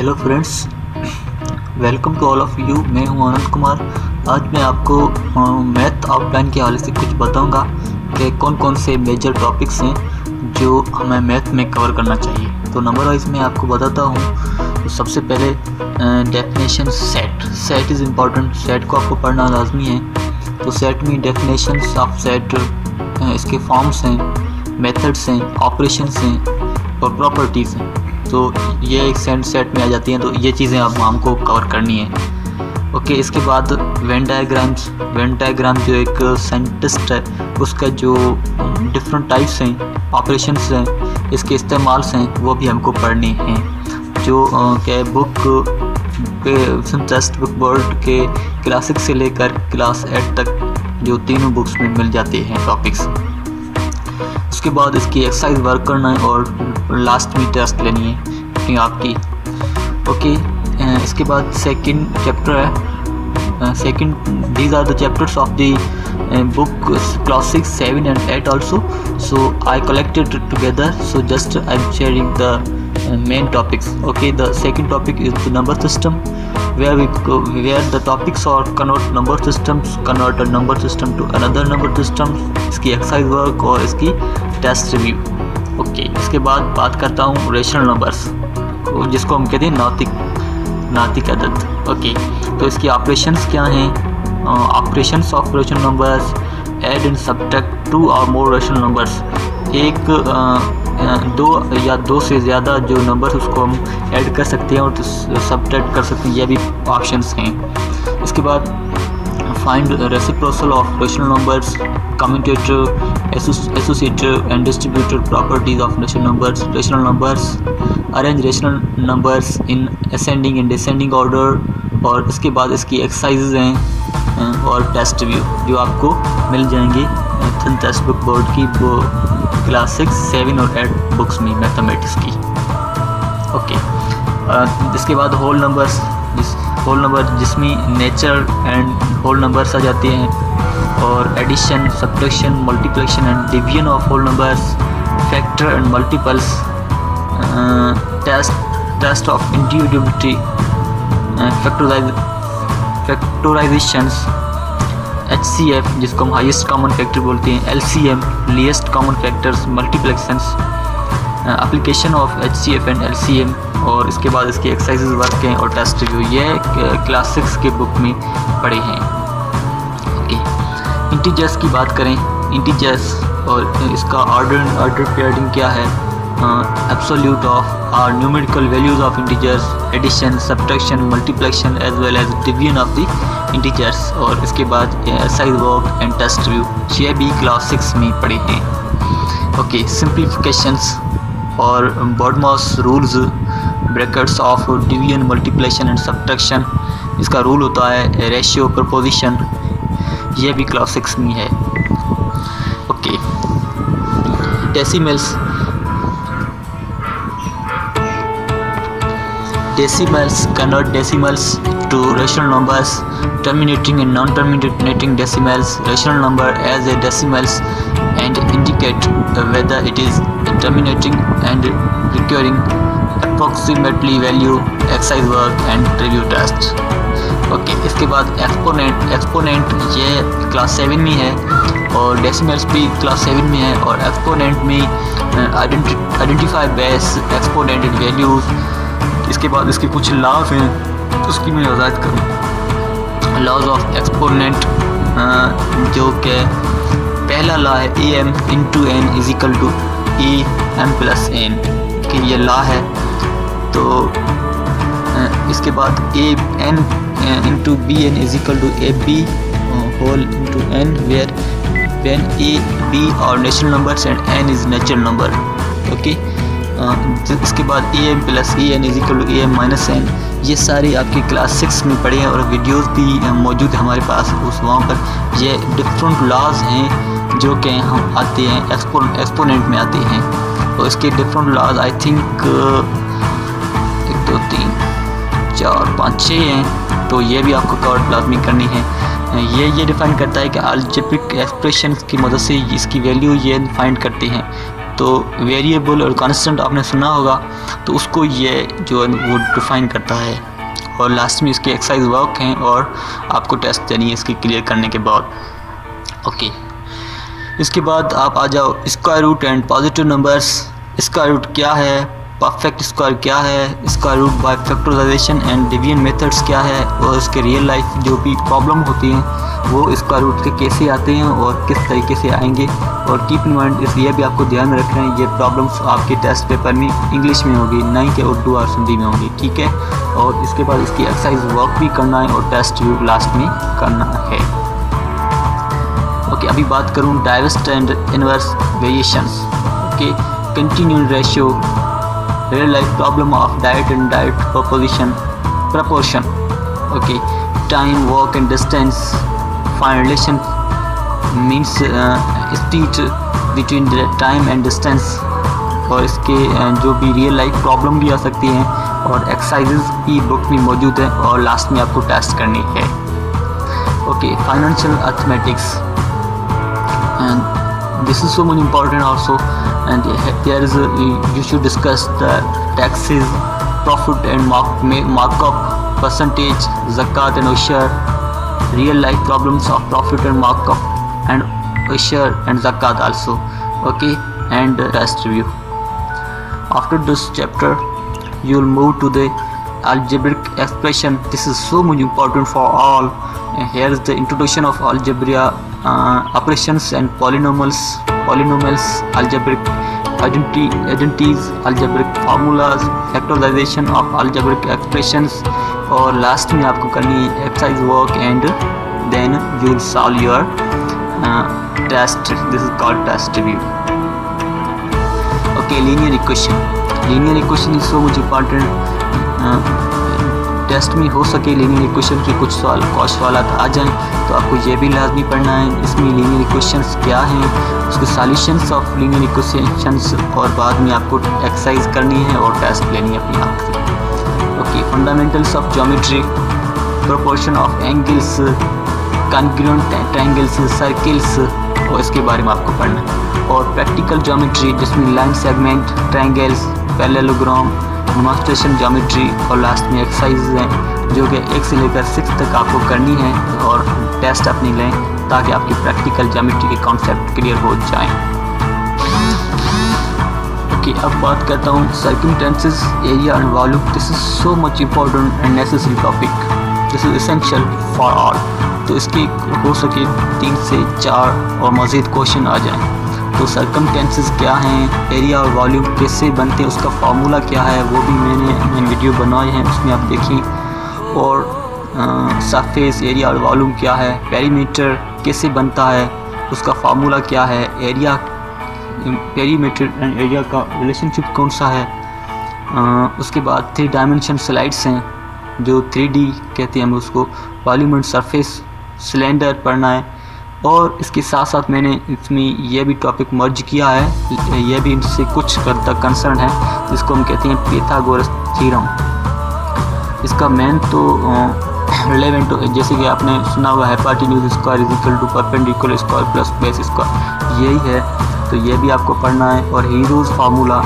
Hello friends, welcome to all of you. मैं हूं आनंद कुमार। आज मैं आपको मैथ आउटलाइन के हवाले से कुछ बताऊंगा कि कौन कौन से मेजर टॉपिक्स हैं जो हमें मैथ में कवर करना चाहिए। तो नंबर वाइज मैं आपको बताता हूं। तो सबसे पहले definition set is important. Set को आपको पढ़ना लाजमी है। तो सेट में डेफिनेशंस ऑफ सेट, इसके फॉर्म्स हैं, मेथड्स हैं, ऑपरेशंस हैं और प्रॉपर्टीज़ हैं। तो ये एक सेट में आ जाती हैं। तो ये चीज़ें अब हमको कवर करनी है। ओके, इसके बाद वेन डायग्राम जो एक साइंटिस्ट है उसका जो डिफरेंट टाइप्स हैं, ऑपरेशंस हैं, इसके इस्तेमाल्स हैं, वो भी हमको पढ़ने हैं। जो क्या बुक पे टेक्स्ट बुक बोर्ड के क्लास 6 से लेकर क्लास 8 तक जो तीनों बुक्स में मिल जाते हैं टॉपिक्स। उसके बाद इसकी एक्सरसाइज वर्क करना है और लास्ट में टेस्ट लेनी है अपनी आपकी। ओके, इसके बाद सेकंड चैप्टर है। These are the chapters of the book class 6, 7 and 8 also. So I collected it together. So just I'm sharing the main topics. Okay, the second topic is the number system, where the topics are convert number systems, convert a number system to another number system, इसकी exercise work और इसकी test review. Okay, इसके बाद बात करता हूँ rational numbers, जिसको हम कहते हैं नातिक अदद। ओके, तो इसकी ऑपरेशंस क्या हैं? Operations of rational numbers, add and subtract to और मोर रेशनल नंबर्स। एक दो या दो से ज़्यादा जो नंबर्स उसको हम ऐड कर सकते हैं और सब्ट्रैक्ट कर सकते हैं, ये भी ऑप्शंस हैं। इसके बाद find reciprocal of rational numbers, commutator, associator and distributor properties of rational numbers, arrange rational numbers in ascending and descending order. और इसके बाद इसकी एक्सरसाइजेज हैं और टेस्ट रिव्यू जो आपको मिल जाएंगी टेक्स्ट बुक बोर्ड की वो क्लास 6, 7 और 8 बुक्स में मैथमेटिक्स की। ओके, इसके बाद होल नंबर जिसमें नेचर एंड होल नंबर्स आ जाते हैं, और addition, subtraction, multiplication and division of whole numbers, factor and multiples, test of individuality, factorisations, HCF जिसको हम हाईएस्ट कॉमन फैक्टर बोलते हैं, LCM least common factors, multiplications, application of HCF and LCM, और इसके बाद इसकी एक्सरसाइजेज वर्क हैं और टेस्ट रिव्यू। ये क्लास 6 के बुक में पढ़े हैं। ओके, इंटीजर्स की बात करें, इंटीजर्स और इसका ऑर्डर पेयरिंग क्या है, एब्सोल्यूट ऑफ और numerical values of integers, addition, subtraction, multiplication as well as division of the integers, और इसके बाद exercise work and test review. ये भी क्लास 6 में पढ़े हैं। ओके, सिंप्लीफिकेशंस और BODMAS rules, brackets of division, multiplication and subtraction, इसका रूल होता है रेशियो, प्रपोजिशन, ये भी क्लास 6 में है। Okay, decimals convert decimals to rational numbers, terminating and non-terminating decimals, rational number as a decimals and indicate whether it is terminating and recurring, approximately value, exercise work and review test। Okay, इसके बाद exponent ये class 7 में है और decimals भी class 7 में है, और एक्सपोनेंट में identify base exponent and values. इसके बाद इसके कुछ लॉज हैं, उसकी मैं वजाहत करूँ। लॉज ऑफ एक्सपोनेंट, जो कि पहला लॉ है AM into n is equal to EM+n, कि ये लॉ है। तो इसके बाद AN into BN is equal to AB whole into n, where when A, B और natural numbers and n is natural number. Okay, इसके बाद AM+EN is equal to AM-n। ये सारे आपके क्लास 6 में पढ़े हैं और वीडियोस भी मौजूद है हमारे पास वहाँ पर। ये डिफरेंट लॉज हैं जो कि हम आते हैं एक्सपोनेंट में आते हैं, तो इसके डिफरेंट लॉज आई थिंक 1 2 3 4 5 6 हैं। तो ये भी आपको कवर लाजमी करनी है। ये डिफाइन करता है कि अलजेब्रिक एक्सप्रेशन की मदद से इसकी वैल्यू ये फाइंड करते हैं। तो वेरिएबल और कांस्टेंट आपने सुना होगा, तो उसको ये जो है वो डिफाइन करता है। और लास्ट में इसके एक्सरसाइज वर्क हैं और आपको टेस्ट देनी है इसकी क्लियर करने के बाद। ओके, इसके बाद आप आ जाओ square root and positive numbers. Square root क्या है, परफेक्ट स्क्वायर क्या है, square root by factorisation and division methods क्या है, और इसके रियल लाइफ जो भी प्रॉब्लम होती हैं वो स्क्वायर रूट के कैसे आते हैं और किस तरीके से आएंगे। और कीप इन माइंड, इसलिए भी आपको ध्यान में रखना है ये प्रॉब्लम्स आपके टेस्ट पेपर में इंग्लिश में होगी, ना कि उर्दू और सिंधी में होगी, ठीक है। और इसके बाद इसकी एक्सरसाइज वर्क भी करना है और टेस्ट भी लास्ट में करना है। ओके, अभी बात करूँ diverse and inverse variations. Okay, continued ratio, real life problem of diet and diet proportion. Okay, time, work and distance, find relation means speed between the time and distance. और इसके जो भी रियल लाइफ प्रॉब्लम भी आ सकती हैं और exercises भी book में मौजूद है और लास्ट में आपको टेस्ट करनी है। Okay, financial arithmetics, and this is so much important also, and there is you should discuss the taxes, profit and markup, percentage, zakat and ushur, real life problems of profit and markup and ushur and zakat also. Okay, and test review. After this chapter you will move to the algebraic expression. This is so much important for all. Here is the introduction of algebra, operations and polynomials, algebraic identities, algebraic formulas, factorization of algebraic expressions, और last में आपको करनी है exercise work and then you will solve your test. This is called test review. Okay, linear equation is so much important. Test में हो सके linear equation के कुछ सवाल आ जाएं तो आपको ये भी लाजमी पढ़ना है इसमें लीनियर इक्वेशंस क्या हैं, उसके सॉल्यूशंस ऑफ लीनियर इक्वेशंस, और बाद में आपको एक्सरसाइज करनी है और टेस्ट लेनी है अपनी आँख से. Okay, fundamentals of geometry, proportion of angles, congruent triangles, circles, और इसके बारे में आपको पढ़ना है. और प्रैक्टिकल ज्योमेट्री जिसमें line segment, triangles, parallelogram, demonstration geometry, और लास्ट में एक्सरसाइज हैं जो कि 1 से लेकर 6 तक आपको करनी है और टेस्ट अपनी लें ताकि आपकी प्रैक्टिकल ज्योमेट्री के कॉन्सेप्ट क्लियर हो जाएं. ओके, अब बात करता हूँ circumstances, area and volume. This is so much important and necessary topic. This is essential for all. तो इसके हो सके 3 से 4 और मज़ीद क्वेश्चन आ जाएं. तो सर्कमटेंसेस क्या हैं, एरिया और वॉल्यूम कैसे बनते हैं, उसका फार्मूला क्या है, वो भी मैंने वीडियो बनाए हैं, उसमें आप देखिए. और सरफेस, एरिया और वॉल्यूम क्या है, पेरीमीटर कैसे बनता है, उसका फार्मूला क्या है, एरिया, पेरीमीटर एंड एरिया का रिलेशनशिप कौन सा है. उसके बाद 3 डायमेंशन स्लाइड्स हैं जो 3D कहते हैं हम उसको. वॉल्यूम एंड सरफेस, सिलेंडर पढ़ना है. और इसके साथ साथ मैंने इसमें यह भी टॉपिक मर्ज किया है, यह भी इनसे कुछ हद तक कंसर्न है, जिसको हम कहते हैं पाइथागोरस थ्योरम. इसका मेन तो रिलेवेंट जैसे कि आपने सुना हुआ hypotenuse square is equal to perpendicular square plus base square, यही है. तो ये भी आपको पढ़ना है. और हीरोज फार्मूला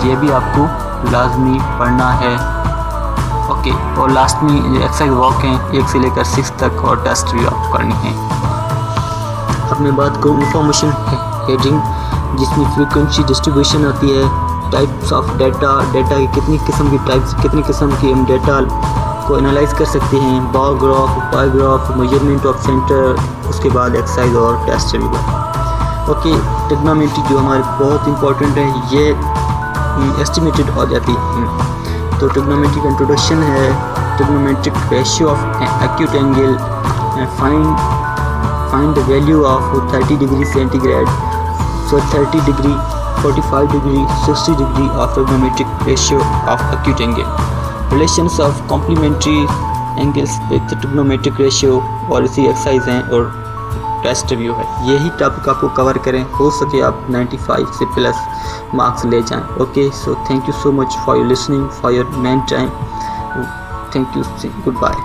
ये भी आपको लाजमी पढ़ना है. ओके, और लास्ट में एक्सरसाइज वर्क हैं 1 से लेकर 6 तक और टेस्ट भी आपको करनी है. अब मैं बात करूँ इंफॉर्मेशन हेडिंग जिसमें फ्रीक्वेंसी डिस्ट्रीब्यूशन आती है, टाइप्स ऑफ डाटा की कितनी किस्म की टाइप्स, कितनी किस्म की हम डाटा को एनालाइज कर सकते हैं, bar graph, pi graph, measurement of centre, उसके बाद एक्सरसाइज और टेस्ट भी. ओके, ट्रिग्नोमेट्री जो हमारे बहुत इंपॉर्टेंट है, ये एस्टिमेटेड हो जाती है. तो ट्रिग्नोमेट्री का इंट्रोडक्शन है. Trigonometric ratio of acute angle, find the value of 30 degree centigrade, so 30 degree, 45 degree, 60 degree of trigonometric ratio of acute angle. Relations of complementary angles with trigonometric ratio, और इसी exercise हैं और test review है. यही topic आपको cover करें, हो सके आप 95 से प्लस मार्क्स ले जाएं. Okay, so thank you so much for your listening, for your main time. Thank you, good bye.